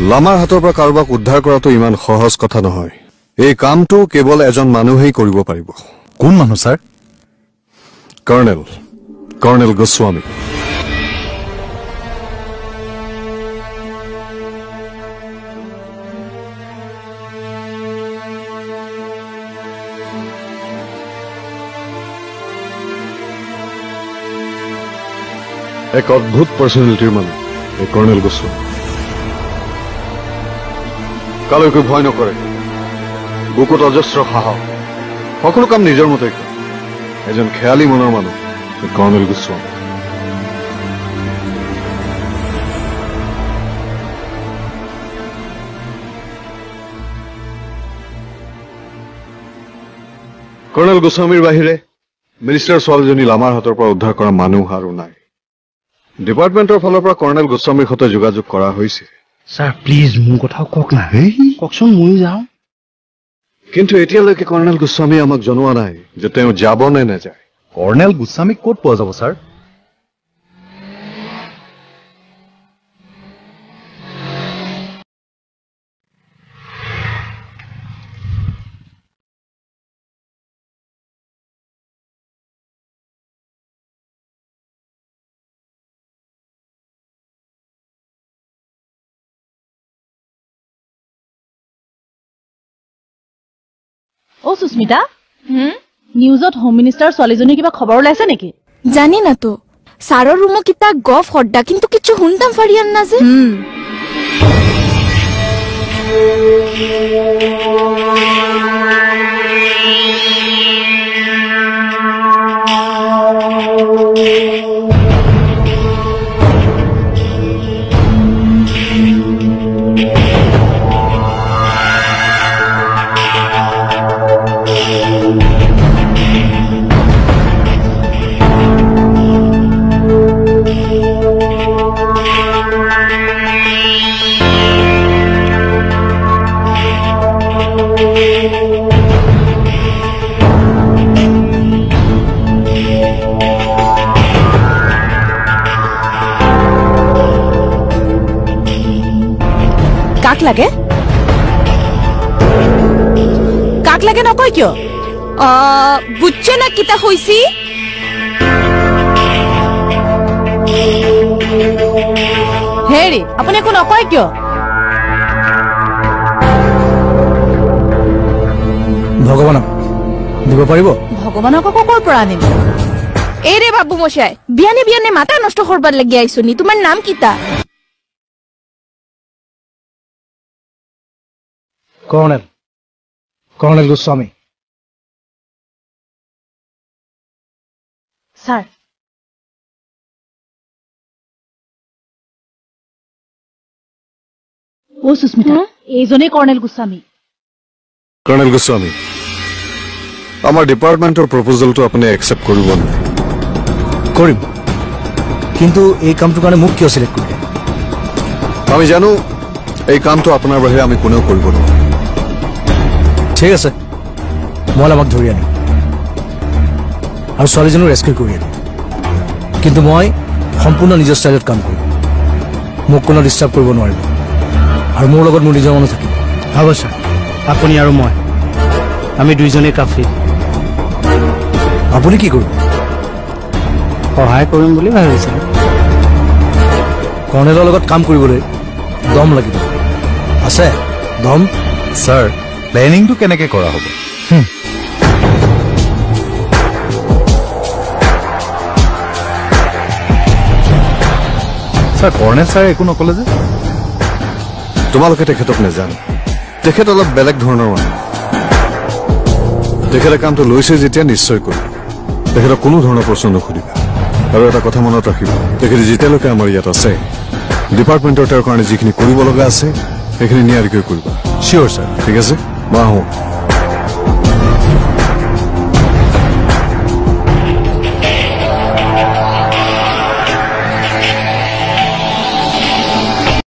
লামাৰ হাতৰ পৰা কাৰোবাক উদ্ধাৰ কৰাটো ইমান সহজ কথা নহয় এই কামটো কেৱল এজন মানুহেই কৰিব পাৰিব কোন মানুহ স্যাৰ কৰ্ণেল গোস্বামী এক অদ্ভুত পাৰ্চনেলিটিৰ মানুহ এই কৰ্ণেল গোস্বামী কালৈকে ভয় নকৰে বুকুত অজস্ৰ সাহস সকলো কাম নিজৰ মতে কৰে এজন খেয়ালী মনৰ মানুহ এই কৰ্ণেল গোস্বামী কৰ্ণেল গোস্বামীৰ বাহিৰে মিনিষ্টাৰ ছোৱালীজনী লামাৰ হাতৰ পৰা উদ্ধাৰ কৰা মানুহ আৰু নাই ডিপাৰ্টমেণ্টৰ ফালৰ পৰা কৰ্ণেল গোস্বামীৰ সৈতে যোগাযোগ কৰা হৈছে স্যাৰ প্লিজ মোৰ কথাও কওক না কওকচোন ময়ো যাওঁ কিন্তু এতিয়ালৈকে কৰ্ণেল গোস্বামী আমাক জনোৱা নাই যে তেওঁ যাব নে নাযায় কৰ্ণেল গোস্বামীক ক'ত পোৱা যাব স্যাৰ ও সুস্মিতা নিউজত হোম মিনিষ্টাৰ ছোৱালীজনী কিবা খবৰ ওলাইছে নেকি জানি না তো সাৰৰ ৰুম কিতা গফ হড্ডা কিন্তু কিছু হুনতাম ফাৰিয়ান না যে কাক লাগে নকয় কিয় বুঝছে না কিতা হইছি হেৰি আপুনি একো নকয় কিয় ভগৱানক দিব পাৰিব ভগৱানক আকৌ ক'ৰ পৰা আনিম এই ৰে বাবু মশাই বিয়ানে মাথা নষ্ট কৰবাৰ লাগি আইছনি তোমাৰ নাম কিতা কৰ্ণেল গোস্বামী স্যাৰ ও সুস্মিতা এইজনেই কৰ্ণেল গোস্বামী আমাৰ ডিপাৰ্টমেণ্টৰ প্ৰপ'জেলটো আপুনি একচেপ্ট কৰিব নে কৰিম কিন্তু এই কামটোৰ কাৰণে মোক কিয় সিলেক্ট কৰিলে আমি জানো এই কামটো আপোনাৰ বাহিৰে আমি কোনেও কৰিব নোৱাৰো ঠিক আছে মই আমাক ধৰি আনিম আৰু ছোৱালীজনক ৰেস্কিউ কৰি আনিম কিন্তু মই সম্পূৰ্ণ নিজৰ ষ্টাইলত কাম কৰিম মোক কোনো ডিষ্টাৰ্ব কৰিব নোৱাৰিব আৰু মোৰ লগত মোৰ নিজৰ মানুহ থাকিব হ'ব ছাৰ আপুনি আৰু মই আমি দুইজনেই কাফি আপুনি কি কৰিব সহায় কৰিম বুলি ভাবিছিলোঁ কৰ্ণেলৰ লগত কাম কৰিবলৈ দম লাগিব আছে দম স্যাৰ প্লেনিংটো কেনেকৈ কৰা হ'ব স্যাৰ কৰ্ণেল ছাৰে একো নকলে যে তোমালোকে তেখেতক নেজানো তেখেত অলপ বেলেগ ধৰণৰ মানুহ তেখেতে কামটো লৈছে যেতিয়া নিশ্চয় কৰিব তেখেতক কোনো ধৰণৰ প্ৰশ্ন নুসুধিবা আৰু এটা কথা মনত ৰাখিব তেখেতে যেতিয়ালৈকে আমাৰ ইয়াত আছে ডিপাৰ্টমেণ্টৰ তেওঁৰ কাৰণে যিখিনি কৰিব লগা আছে সেইখিনি নিয়াৰিকৈ কৰিবা চিয়'ৰ ছাৰ ঠিক আছে মই আহোঁ